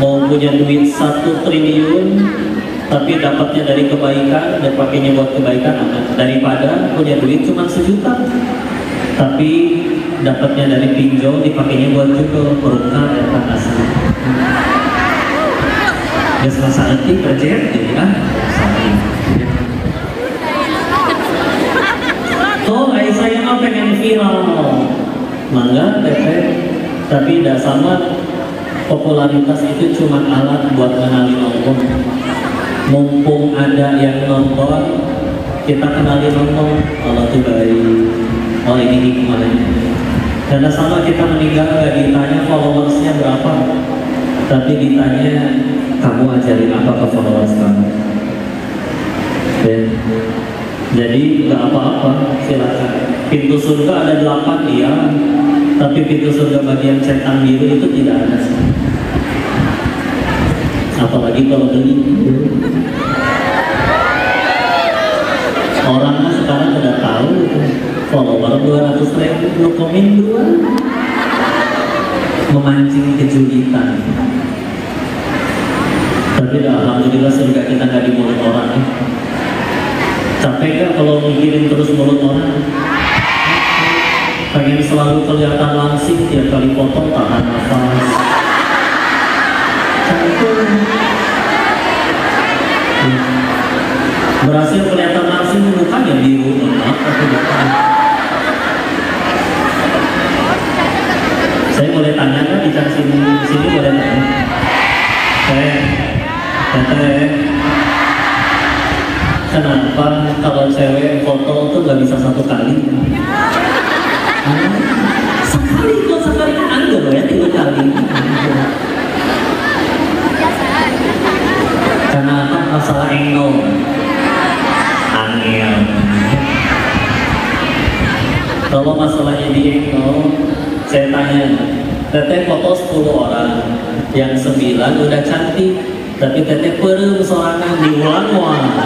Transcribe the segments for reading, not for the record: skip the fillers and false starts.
mau punya duit 1 triliun tapi dapatnya dari kebaikan dan pakainya buat kebaikan aman, daripada punya duit cuma 1 juta tapi dapatnya dari pinjol dipakainya buat juga perukah dan asli. Ya selasa nanti kerja jadi saya mah pengen viral, mangga teteh, tapi tidak sama. Popularitas itu cuma alat buat mengenali Allah. Mumpung ada yang nonton, kita kenali Allah. Allah itu baik. Oh ini hikmahnya. Karena sama kita meninggal nggak ditanya followersnya berapa, tapi ditanya kamu ajarin apa ke followers kamu. Jadi nggak apa-apa, silakan. Pintu surga ada 8 dia, tapi pintu surga bagian centang biru itu tidak ada. Apalagi kalau beli. Orang sekarang udah tahu follower 200.000 lu komen 2 memancing kejulitan. Tapi alhamdulillah surga kita nggak di mulut orang. Capek gak kalau mikirin terus mulut orang? Pengen selalu kelihatan langsing, tiap kali foto tahan nafas. Berhasil kelihatan langsing, mukanya biru. Saya boleh tanya kan di sini boleh tanya? Teteh. Kenapa kalau cewek foto tuh gak bisa 1 kali? Sekali kok, sekali kan anggur ya, 3 kali. Karena apa? Masalah angle. Angel. Kalau masalahnya di angle, saya tanya, teteh foto 10 orang, yang 9 udah cantik, tapi teteh perem sorangan diulang-ulang.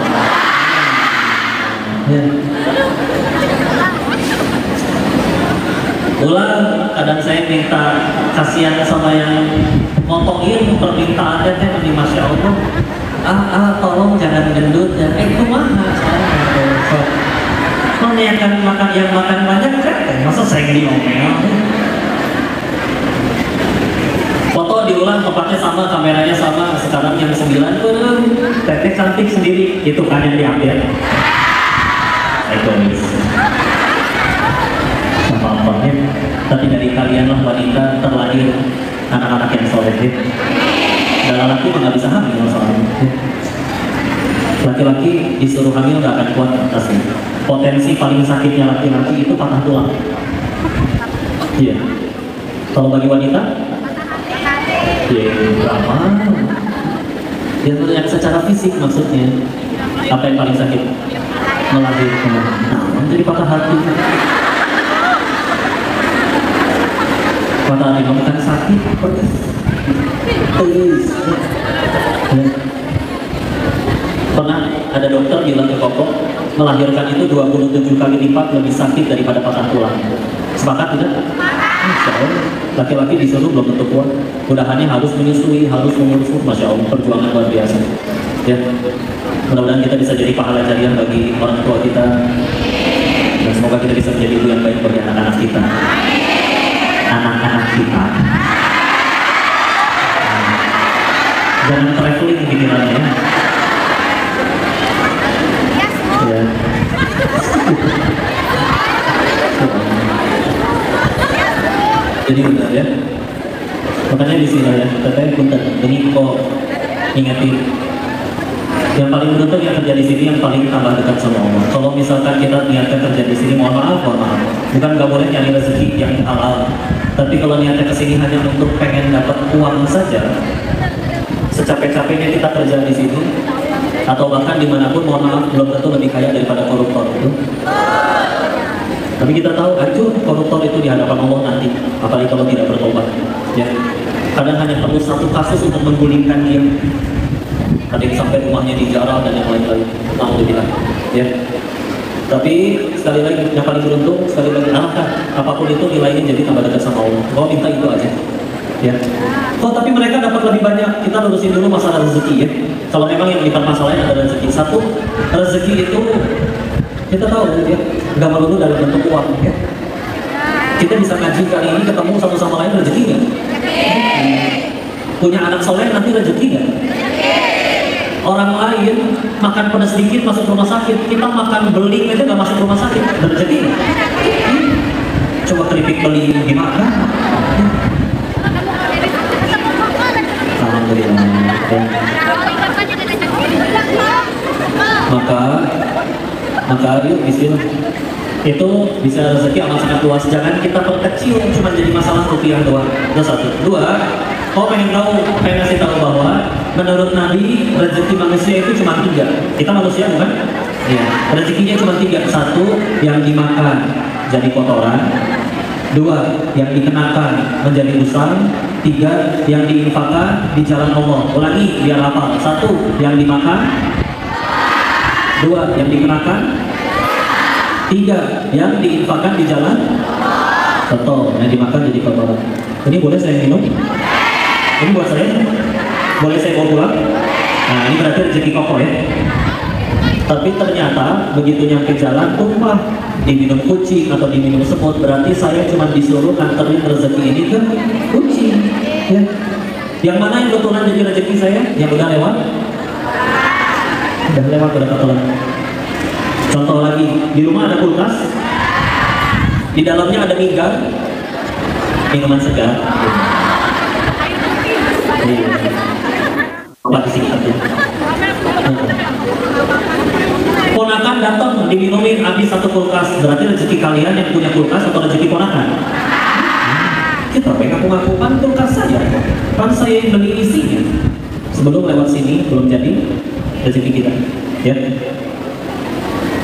Ulang, kadang saya minta kasihan sama yang ngotongin permintaan teteh nih, masya Allah. Tolong jangan gendut dan kumaha soalnya. Niatkan makan yang makan banyak teteh, masa saya diomel. Foto diulang, tempatnya sama, kameranya sama. Sekarang yang 9 perem, teteh cantik sendiri, itu kan yang diambil. Egois sama apa tapi dari kalianlah wanita terlahir anak-anak yang soleh. Dan laki mah nggak bisa hamil soalnya. Laki-laki disuruh hamil nggak akan kuat asli. Potensi paling sakitnya laki-laki itu patah tulang. Iya. Kalau bagi wanita, ya berapa? Yang secara fisik maksudnya, apa yang paling sakit? Melahirkan. Nah, jadi patah hati. Patah hati kamu kan sakit. Pernah ada dokter bilang ke Koko, melahirkan itu 27 kali lipat lebih sakit daripada patah tulang. Sepakat tidak? Laki-laki disuruh belum tentu kuat. Udahannya harus menyusui, harus mengurus. Masya Allah, perjuangan luar biasa. Ya, mudah-mudahan kita bisa jadi pahala jariah bagi orang tua kita, dan semoga kita bisa menjadi ibu yang baik bagi anak-anak kita. Anak-anak kita. Jangan traveling pikirannya ya. Ya. Jadi benar ya. Makanya di sini ya, katanya punten, ini kok ingetin. Yang paling beruntung yang kerja di sini yang paling tambah dekat sama Allah. Kalau misalkan kita niatnya kerja di sini, mohon maaf. Bukan nggak boleh nyari rezeki yang halal. Tapi kalau niatnya kesini hanya untuk pengen dapat uang saja, secapek-capeknya kita kerja di sini, atau bahkan dimanapun, mohon maaf, belum tentu lebih kaya daripada koruptor itu. Tapi kita tahu hancur koruptor itu di hadapan Allah nanti, apalagi kalau tidak bertobat. Ya, kadang hanya perlu 1 kasus untuk menggulingkan dia. Ada yang sampai rumahnya dijarah dan yang lain-lain. Alhamdulillah. Ya. Tapi sekali lagi yang paling beruntung, sekali lagi alangkah apapun itu nilainya jadi tambah dekat sama Allah. Kau minta itu aja. ya. Oh tapi mereka dapat lebih banyak. Kita lurusin dulu masalah rezeki ya. Kalau memang yang dipermasalahin adalah rezeki. Satu, rezeki itu kita tahu ya, nggak melulu dalam bentuk uang ya. Kita bisa ngaji kali ini ketemu satu sama lain, rezeki nggak? Punya anak soleh nanti rezeki nggak? Orang lain makan pedas sedikit masuk rumah sakit, kita makan beling aja nggak masuk rumah sakit, rezeki nggak? Coba keripik beling gimana? Alhamdulillah. Maka yuk bismillah. Itu bisa rezeki amat sangat luas. Jangan kita perkecil cuma jadi masalah rupiah doang. Itu satu. Dua, pengen ngasih tahu bahwa menurut Nabi rezeki manusia itu cuma 3. Kita manusia bukan? Ya. Rezekinya cuma 3. Satu, yang dimakan jadi kotoran. 2, yang dikenakan menjadi usang. 3, yang diinfakkan di jalan Allah. Ulangi biar hafal. 1, yang dimakan. 2, yang dikenakan. 3, yang diinfakkan di jalan. Betul, yang dimakan jadi kotoran. Ini boleh saya minum? Ini buat saya? Boleh saya bawa pulang? Nah ini berarti rezeki kokoh ya. Tapi ternyata begitu nyampe jalan tumpah, diminum kucing atau diminum semut, berarti saya cuma disuruh nganterin rezeki ini ke kucing ya. Yang mana yang betulan jadi rezeki saya? Yang udah lewat? Udah lewat, udah ketelan. Contoh lagi, di rumah ada kulkas, di dalamnya ada migar, minuman segar. Ponakan datang diminumin habis satu kulkas, berarti rezeki kalian yang punya kulkas atau rezeki ponakan? Kita ngaku-ngaku kan kulkas saja, kan saya yang beli isinya. Sebelum lewat sini belum jadi rezeki kita, ya.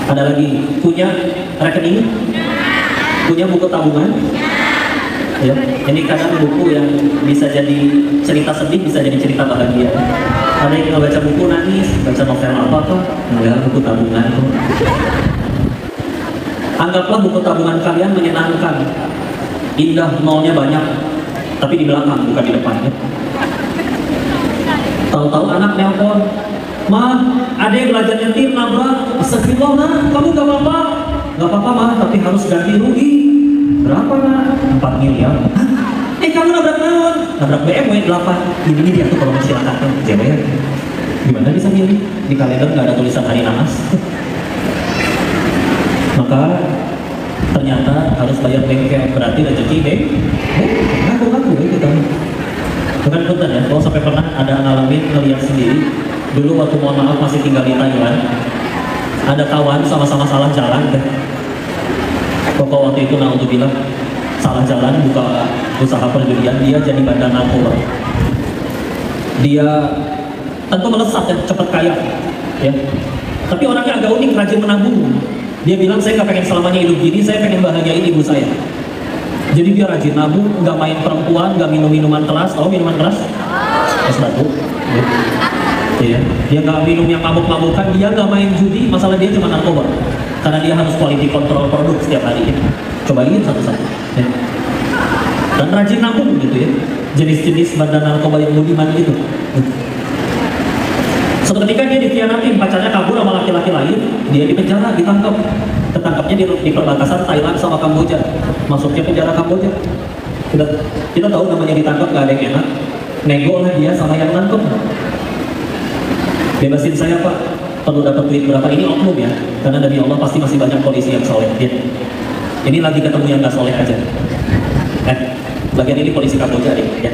Ada lagi punya rekening, punya buku tabungan. Ya, ini kadang buku yang bisa jadi cerita sedih, bisa jadi cerita bahagia. Ada yang nggak baca buku nangis, baca novel apa enggak, buku tabungan tuh. Anggaplah buku tabungan kalian menyenangkan, indah, nolnya banyak, tapi di belakang bukan di depannya. Tahu-tahu anak nelpon, "Ma, adek belajar nyetir nabrak." "Astagfirullah, Nak, kamu gak apa-apa?" "Gak apa-apa, Ma, tapi harus ganti rugi." "Berapa, Nak?" 4 miliar. Kamu nabrak naon?" "Nabrak BMW 8. Ini dia tuh kalau masyarakat JWR. Gimana bisa milih? Di kalender nggak ada tulisan hari naas. Maka ternyata harus bayar bengkel, berarti rezeki ngaku-ngaku kita. Bukan punten ya, kalau sampai pernah ada ngalamin ngeliat sendiri. Dulu waktu mohon maaf masih tinggal di Thailand, ada kawan sama-sama salah jalan deh. Pokok waktu itu naudzubillah salah jalan, buka usaha perjudian, dia jadi bandar narkoba. Dia tentu melesat dan cepat kaya, ya. Tapi orangnya agak unik, rajin menabung. Dia bilang, "Saya nggak pengen selamanya hidup gini, saya pengen bahagiain ibu saya." Jadi dia rajin nabung, nggak main perempuan, nggak minum minuman keras. Tahu minuman keras? Es batu. Ya. Dia nggak minum yang mabuk-mabukan, dia nggak main judi, masalah dia cuma narkoba. Karena dia harus quality control produk setiap hari. Cobain satu-satu. Ya. Dan rajin nabung gitu ya. Jenis-jenis bandar narkoba yang budiman gitu. Suatu ketika dia dikhianatin, pacarnya kabur sama laki-laki lain, dia di penjara, ditangkap. Ketangkapnya di perbatasan Thailand sama Kamboja. Masuknya penjara Kamboja. Kita tahu namanya ditangkap gak ada yang enak. Nego lah dia sama yang nangkep. "Bebasin saya, Pak. Perlu dapat duit berapa?" Ini oknum ya, karena dari Allah pasti masih banyak polisi yang soleh. Ya. Ini lagi ketemu yang gak soleh aja. Bagian ini polisi Kamboja deh. Ya.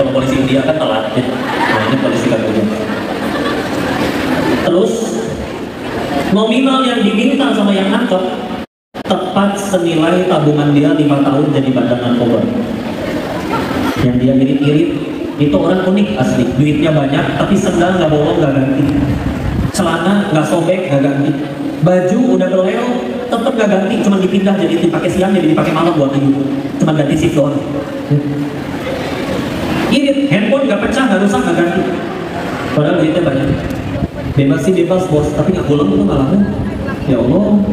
Kalau polisi India kan telat. Ya. Nah ini polisi Kamboja. Terus nominal yang diminta sama yang nangkep tepat senilai tabungan dia 5 tahun jadi bandar narkoba. Yang dia irit-irit itu orang unik asli, duitnya banyak tapi sendal nggak bolong nggak ganti, celana nggak sobek nggak ganti, baju udah beleo tetap nggak ganti, cuma dipindah jadi dipakai siang jadi dipakai malam buat ibu, cuma ganti shift doang. Irit, handphone nggak pecah nggak rusak nggak ganti, padahal duitnya banyak. Bebas sih bebas bos, tapi nggak pulang tuh malamnya. Ya Allah.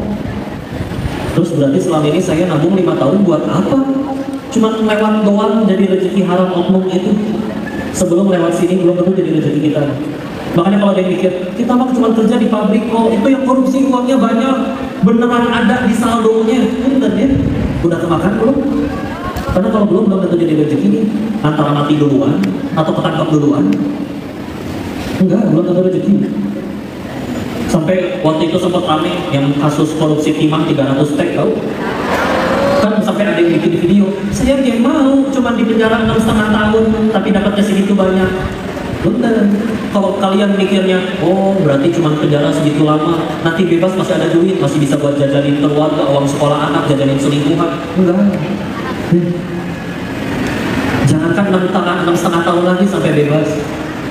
Terus berarti selama ini saya nabung 5 tahun buat apa? cuma lewat doang jadi rezeki haram oknum itu. Sebelum lewat sini belum tentu jadi rezeki kita. Makanya kalau dia mikir, kita mah cuma kerja di pabrik kok, itu yang korupsi uangnya banyak, beneran ada di saldonya, bener ya? Udah kemakan belum? Karena kalau belum tentu jadi rezeki. Antara mati duluan atau ketangkap duluan. Enggak, belum tentu rezeki. Sampai waktu itu sempat rame yang kasus korupsi timah 300 tek, tahu? Kan sampai ada yang bikin video, saya yang mau cuma di penjara 6,5 tahun tapi dapatnya segitu banyak. Bener. Kalau kalian mikirnya, oh berarti cuma penjara segitu lama, nanti bebas masih ada duit, masih bisa buat jajanin keluarga, uang sekolah anak, jajanin selingkuhan. Enggak. Jangankan 6,5 tahun lagi sampai bebas.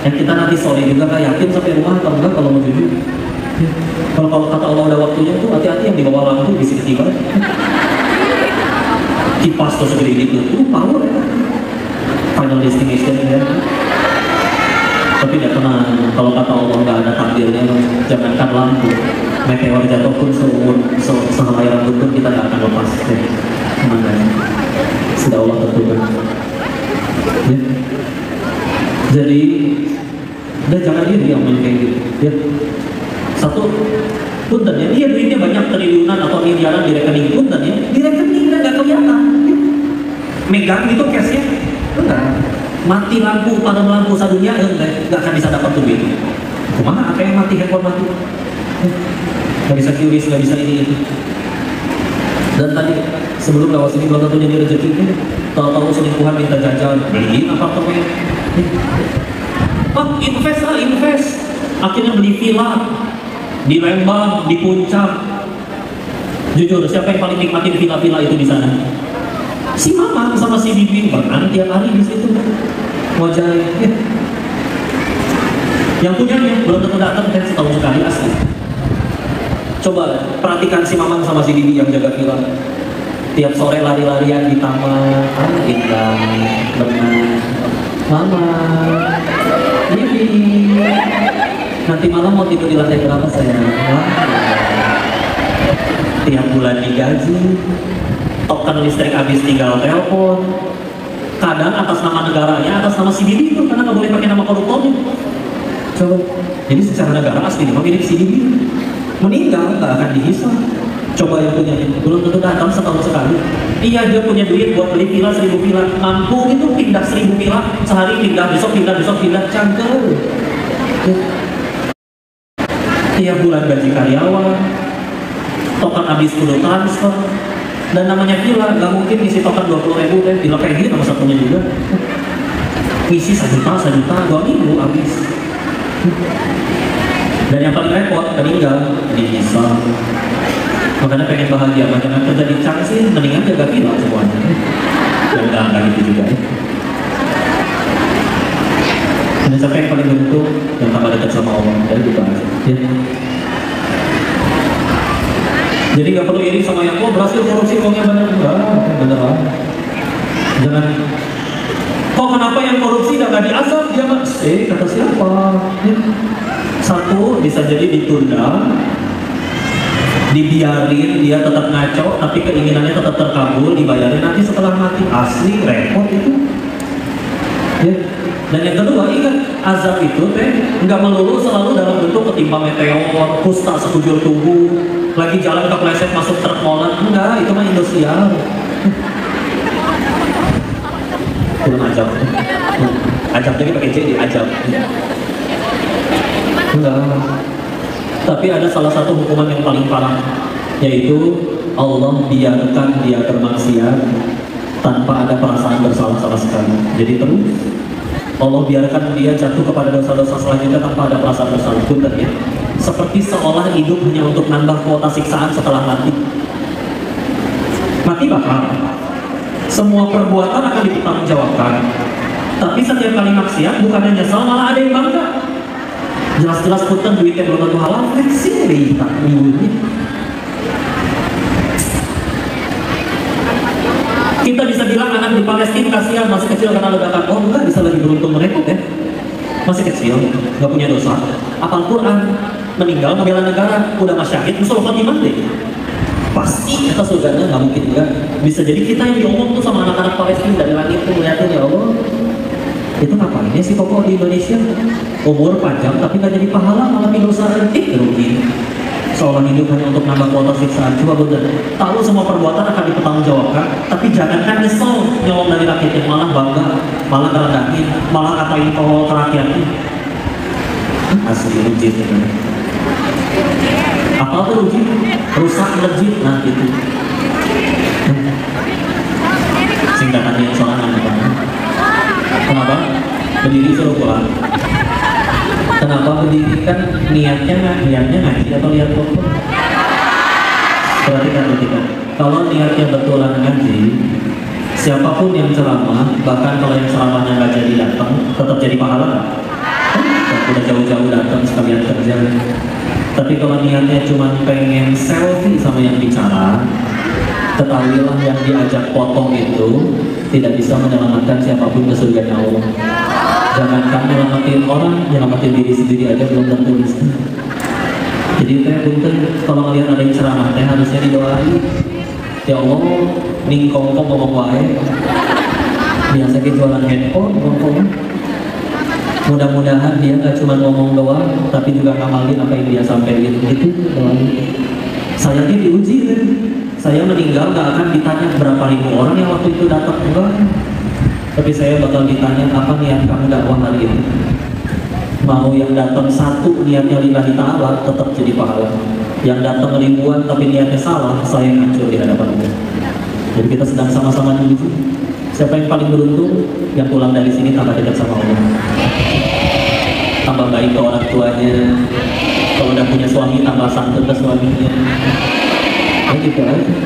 Yang kita nanti sore juga gak yakin sampai rumah atau enggak kalau mau jujur. Kalau kata Allah udah waktunya tuh hati-hati yang di bawah lampu bisik tiba. Kipas tuh segede itu, power ya. Final destination ya. Tapi tidak pernah, kalau kata Allah nggak ada takdirnya, jangankan lampu, meteor jatuh pun sehelai rambut pun kita nggak akan lepas. Mana? Sudah Allah tentukan. Ya. Jadi, udah jangan dia yang main kayak gitu. Ya. Satu, punten ya, dia duitnya banyak triliunan atau miliaran di rekening, punten ya, di rekening nggak kelihatan. Megang gitu cashnya, enggak. Mati lampu, padam lampu sadunya, enggak akan bisa dapat duit. Kemana? Apa yang mati, handphone mati? Nggak bisa QRIS, nggak bisa ini itu. Dan tadi sebelum lewat sini belum tentu jadi rezeki itu. Tahu-tahu selingkuhan minta jajan, beliin apartemen. Oh, invest lah, invest. Akhirnya beli villa di Lembang, di Puncak. Jujur, siapa yang paling nikmatin villa-villa itu di sana? Si mama sama si bibi berenang tiap hari di situ. Wajah yang punyanya belum tentu datang kan setahun sekali asli. Coba perhatikan si mama sama si bibi yang jaga villa. Tiap sore lari-larian di taman, indah, berenang. Mama, bibi, nanti malam mau tidur di lantai berapa sayang? Tiap bulan digaji. Token listrik habis tinggal telepon. Kadang atas nama negaranya, atas nama si bibi itu, karena nggak boleh pakai nama koruptornya. Coba, jadi secara negara asli memang milik si bibi. Meninggal nggak akan dihisap. Coba yang punya belum tentu datang setahun sekali. Iya, dia punya duit buat beli villa 1000 villa, mampu itu pindah 1000 villa sehari, pindah besok pindah cangkel. Tiap bulan gaji karyawan, token habis kudu transfer. Dan namanya villa, nggak mungkin isi token 20.000 deh, villa kayak gini sama satunya juga. Isi 1 juta, 2 minggu habis. Dan yang paling repot, meninggal, dihisap. Makanya pengen bahagia, jangan kerja di cang sih, mendingan jaga villa semuanya. Dan nggak gitu juga ya. Dan siapa yang paling beruntung, yang tambah dekat sama Allah, dari gitu aja. Ya. Jadi nggak perlu iri sama yang berhasil korupsi uangnya banyak, enggak, beneran. Jangan. Kok kenapa yang korupsi nggak diazab dia mas? Kata siapa? Ya. Satu bisa jadi ditunda, dibiarin dia tetap ngaco, tapi keinginannya tetap terkabul, dibayarin nanti setelah mati. Asli repot itu. Ya. Dan yang kedua, ingat azab itu nggak melulu selalu dalam bentuk ketimpa meteor, kusta sekujur tubuh, lagi jalan kepleset masuk truk molen. Enggak, itu mah industrial. Belum ajab. Ajab jadi pakai C, ajab. Enggak. Tapi ada salah satu hukuman yang paling parah, yaitu Allah biarkan dia bermaksiat tanpa ada perasaan bersalah sama sekali. Jadi terus Allah biarkan dia jatuh kepada dosa-dosa selanjutnya tanpa ada perasaan bersalah pun ya. Seperti seolah hidup hanya untuk nambah kuota siksaan setelah mati. Mati bakal. Semua perbuatan akan dipertanggungjawabkan. Tapi setiap kali maksiat bukannya nyesal, malah ada yang bangga. Jelas-jelas punten duitnya belum tentu halal, sih tak minggunya. Kita bisa bilang anak di Palestina kasihan, masih kecil karena ledakan. Oh enggak, bisa lagi beruntung mereka ya. Masih kecil, nggak punya dosa. Apal Quran, meninggal ngebela negara, udah masyahid, musuh khotimah deh. pasti kita surganya, nggak mungkin enggak. Bisa jadi kita yang diomong tuh sama anak-anak Palestina dari langit tuh melihatnya, ya Allah, itu ngapain ya si Koko di Indonesia, umur panjang tapi nggak jadi pahala, malah dosa rentik rugi. Seolah hidup hanya untuk nambah kuota siksaan. Coba bener, tahu semua perbuatan akan dipertanggungjawabkan, tapi jangankan nyesel nyolong dari rakyatnya, malah bangga, malah ngerendahin, malah ngatain tolol terakhirnya. Asli rugi sebenarnya. Apa tuh rugi? Rusak legit, nah gitu. Singkatannya soalnya apa? Kenapa? Berdiri suruh pulang. Kenapa berdiri? Kan niatnya ngaji atau lihat foto? Perhatikan. Kalau niatnya betulan ngaji, siapapun yang ceramah, bahkan kalau yang ceramahnya nggak jadi datang, tetap jadi pahala. Udah jauh-jauh datang sekalian kerja. Tapi kalau niatnya cuma pengen selfie sama yang bicara, ketahuilah yang diajak potong itu tidak bisa menyelamatkan siapapun ke surga Allah. Jangankan menyelamatin orang, menyelamatin diri sendiri aja belum tentu bisa. Jadi teh punten kalau ngelihat ada yang ceramah teh harusnya didoain. Ya Allah, ning kongkong ngomong wae. Biasa kita jualan handphone kongkong. Mudah-mudahan dia nggak cuma ngomong doang, tapi juga ngamalin apa yang dia sampaikan gitu. Saya ini diuji kan. Saya meninggal nggak akan ditanya berapa ribu orang yang waktu itu datang, enggak. Tapi saya bakal ditanya apa niat kamu dakwah hari ini. Mau yang datang satu niatnya lillahi ta'ala tetap jadi pahala. Yang datang ribuan tapi niatnya salah, saya hancur di hadapan Allah. Jadi kita sedang sama-sama diuji. Siapa yang paling beruntung? Yang pulang dari sini tambah dekat sama Allah, tambah baik ke orang tuanya. Kalau udah punya suami tambah santun ke suaminya. Oh gitu aja.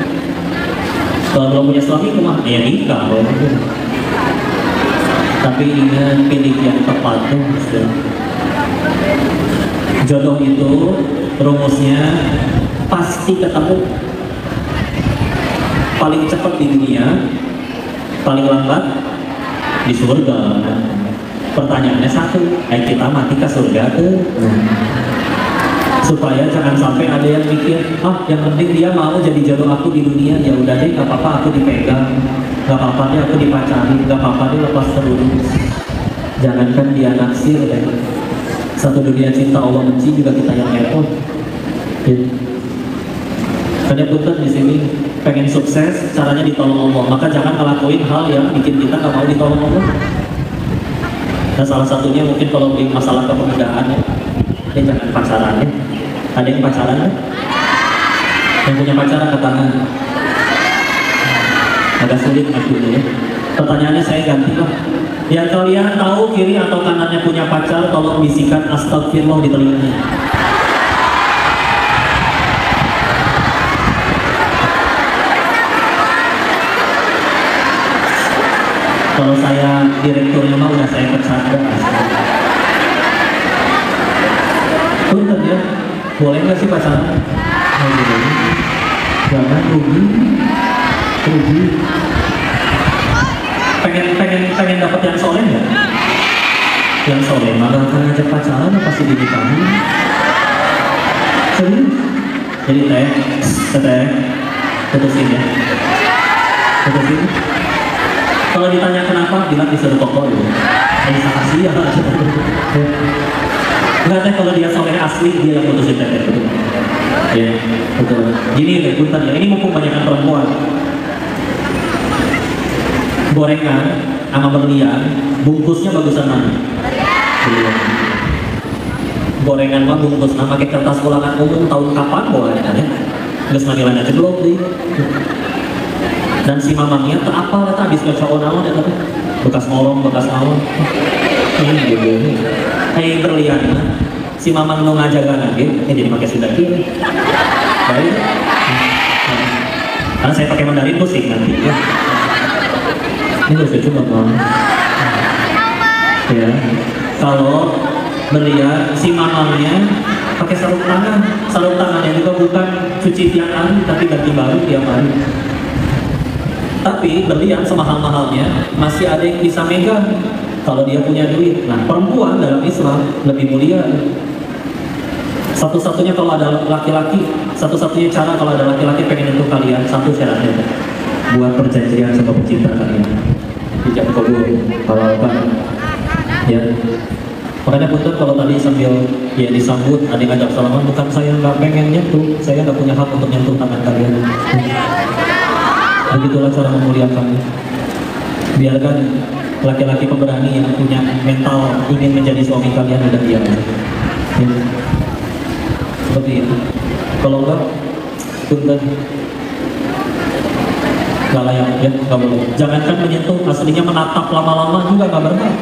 Kalau belum punya suami kemana? Ya nikah. Tapi ingat, pilih yang tepat tuh. Jodoh itu rumusnya pasti ketemu. Paling cepat di dunia, paling lambat di surga. Pertanyaannya satu, kita mati ke surga tuh. Supaya jangan sampai ada yang mikir, yang penting dia mau jadi jodoh aku di dunia, ya udah deh, gak apa-apa aku dipegang, gak apa-apa deh aku dipacari, gak apa-apa deh lepas terus. Jangankan dia naksir deh. Satu dunia cinta Allah benci juga kita yang repot. Karena punten di sini pengen sukses, caranya ditolong Allah, maka jangan ngelakuin hal yang bikin kita gak mau ditolong Allah. Nah salah satunya mungkin kalau masalah kepemudaan ya, jangan pacaran ya. Ada yang pacaran ya? Yang punya pacaran ke tangan. Agak sulit maksudnya ya. Pertanyaannya saya ganti lah. Yang kalian tahu kiri atau kanannya punya pacar, tolong bisikan astagfirullah di telinganya. Kalau saya direkturnya mah udah saya pecat. Punten ya, boleh nggak sih pacaran? Jangan rugi. Pengen dapat yang soleh ya? Yang soleh malah kan ngajak pacaran pasti dinikahi. Serius? Jadi teh, putusin ya. Putusin. Kalau ditanya kenapa, bilang disuruh Koko ya. Bisa kasih ya. Enggak teh, kalau dia soleh asli dia yang putusin teh. Ya, betul. Gini deh, punten ya. Ini mumpung banyakan perempuan. Gorengan sama berlian, bungkusnya bagusan mana? Berlian. Gorengan mah bungkus nama pakai kertas ulangan umum tahun kapan boleh ya? Geus ngambilana ceblok deui. Dan si mamangnya tak apa eta habis baca naon eta teh. Bekas ngorong, bekas naon. Ini gitu. Kayak berlian. Si mamang nu ngajagaan ge jadi make Sunda kieu. Baik. Karena saya pakai Mandarin pusing nanti ya. Ini harus coba bang. Ya, kalau berlian si mamangnya pakai sarung tangannya juga bukan cuci tiap hari tapi ganti baru tiap hari. Tapi berlian semahal-mahalnya masih ada yang bisa megang kalau dia punya duit. Nah perempuan dalam Islam lebih mulia. Satu-satunya kalau ada laki-laki, satu-satunya cara kalau ada laki-laki pengen nyentuh kalian, satu syaratnya, buat perjanjian sama pecinta kalian. Ijab kabul, kalau apa, ya. Makanya punten kalau tadi sambil ya disambut, ada yang ngajak salaman, bukan saya nggak pengen nyentuh, saya nggak punya hak untuk nyentuh tangan kalian. Begitulah cara memuliakan. Biarkan laki-laki pemberani yang punya mental ingin menjadi suami kalian udah diam. Seperti itu. Kalau enggak, punten nggak layak ya, nggak boleh. Jangankan menyentuh, aslinya menatap lama-lama juga nggak berkah.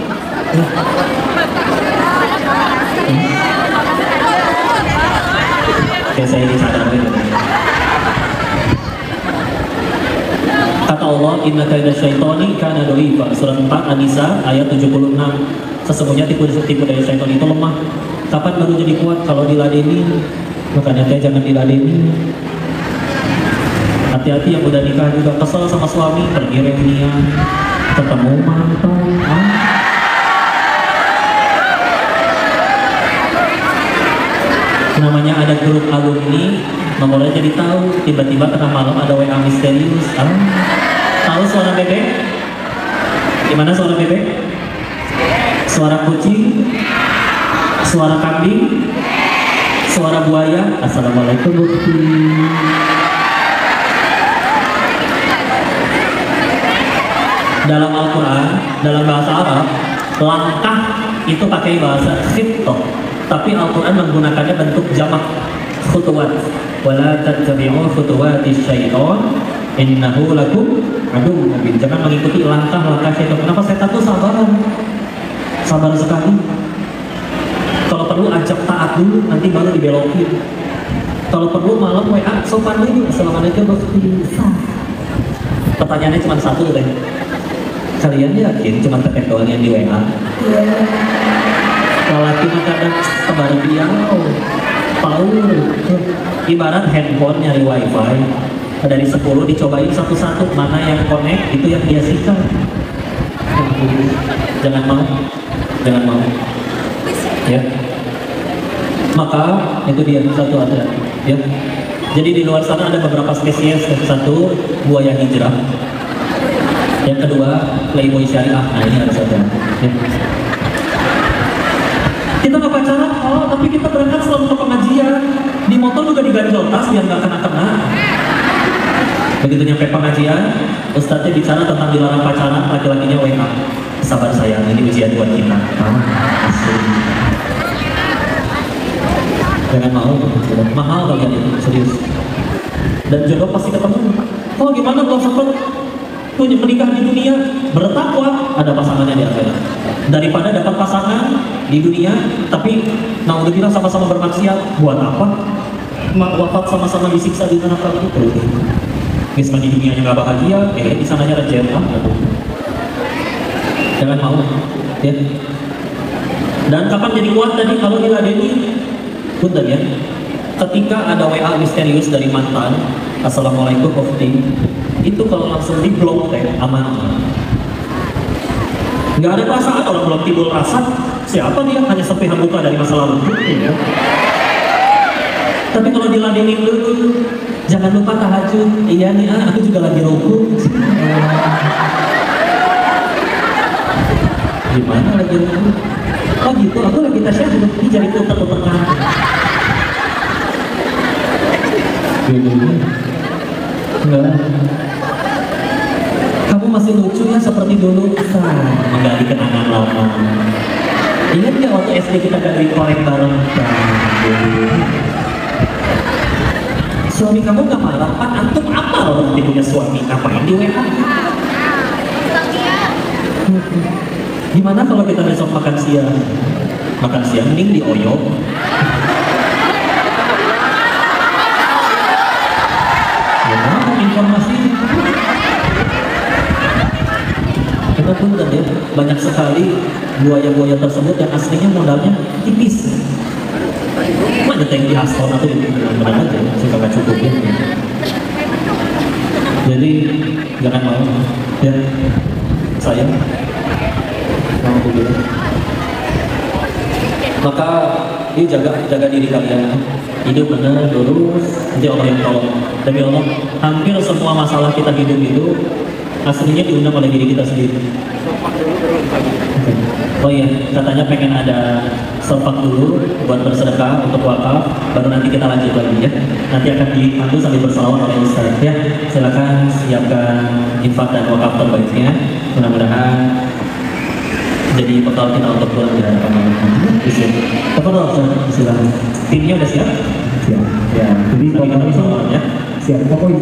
Oke, saya disadarin. Kata Allah, inna kaida syaitani kana dha'ifa. Surat 4 An-Nisa ayat 76. Sesungguhnya tipu daya syaitan itu lemah. Kapan baru jadi kuat? Kalau diladeni. Makanya jangan diladeni. Hati-hati yang udah nikah juga, kesel sama suami, pergi reunian, ketemu mantan. Namanya ada grup alumni, nomornya jadi tahu, tiba-tiba tengah malam ada WA misterius. Tahu suara bebek? Gimana suara bebek? Suara kucing? Suara kambing? Suara buaya? Assalamualaikum bukti. Dalam Al-Quran, dalam bahasa Arab, langkah itu pakai bahasa khittoh, tapi Al-Quran menggunakannya bentuk jamak, khutuwat. Wala tattabi'u khutuwatis syaitan innahu lakum aduwwun mubin. Jangan mengikuti langkah-langkah syaitan. Kenapa setan itu sabar sekali. Kalau perlu ajak taat dulu, nanti baru dibelokin. Kalau perlu malam WA sopan dulu, assalamualaikum warahmatullahi wabarakatuh. Pertanyaannya cuma satu deh. Kalian yakin cuma tekan doang yang di WA? Lelaki mah kadang kebar piau, power. Ibarat handphone nyari wifi, dari 10 dicobain satu-satu, mana yang connect itu yang dia sikat. Jangan mau, ya. Maka itu dia satu ada, ya. Jadi di luar sana ada beberapa spesies. Satu, buaya hijrah. Yang kedua, playboy syariah. Nah ini harus ada. Ya. Kita nggak pacaran, tapi kita berangkat selalu ke pengajian. Di motor juga diganjel tas biar nggak kena-kena. Begitu nyampe pengajian, ustadznya bicara tentang dilarang pacaran, laki-lakinya WA. Sabar sayang, ini ujian buat kita. Jangan mau, mahal kalian itu, serius. Dan jodoh pasti ketemu. Oh gimana kalau sempat punya menikah di dunia, bertakwa, ada pasangannya di akhirat. Daripada dapat pasangan di dunia, tapi naudzubillah sama-sama bermaksiat, buat apa? Wafat sama-sama disiksa di neraka itu. Misal di dunianya nggak bahagia, di sananya reject. Jangan mau, ya. Dan kapan jadi kuat tadi kalau diladeni? Punten ya. Ketika ada WA misterius dari mantan, assalamualaikum Ofti, itu kalau langsung di blok aman. Nggak ada perasaan, orang belum timbul rasa. Siapa dia? Hanya serpihan buka dari masa lalu. Ya. Tapi kalau diladenin dulu, jangan lupa tahajud. Iya nih, aku juga lagi ruku. Gimana lagi ruku? Oh gitu, aku lagi tasyahud. Ini jadi putar-putar kaki. Enggak. Kamu masih lucu ya seperti dulu. Menggali kenangan lama. Ingat nggak waktu SD kita dari korek bareng? Suami kamu nggak marah? Antum apa nanti punya suami? Ngapain di WA? Gimana kalau kita besok makan siang? Makan siang mending di Oyo. Informasi kita pun ya, banyak sekali buaya-buaya tersebut yang aslinya modalnya tipis. Mana yang di Aston atau di mana aja suka nggak cukup ya. Jadi jangan mau ya saya mau bilang. Maka Jadi jaga diri kalian. Hidup benar, lurus, nanti Allah yang tolong. Demi Allah, hampir semua masalah kita hidup itu aslinya diundang oleh diri kita sendiri. Oh iya, katanya pengen ada sopak dulu buat bersedekah untuk wakaf, baru nanti kita lanjut lagi ya. Nanti akan dipandu sambil bersalawat oleh Ustaz ya. Silakan siapkan infak dan wakaf terbaiknya. Mudah-mudahan jadi bekal kita untuk pulang di hadapan Allah. Silakan. Silakan. Timnya udah siap? Siap. Ya. Jadi Sambil kita pokoknya bersalawat ya. siap. Pokoknya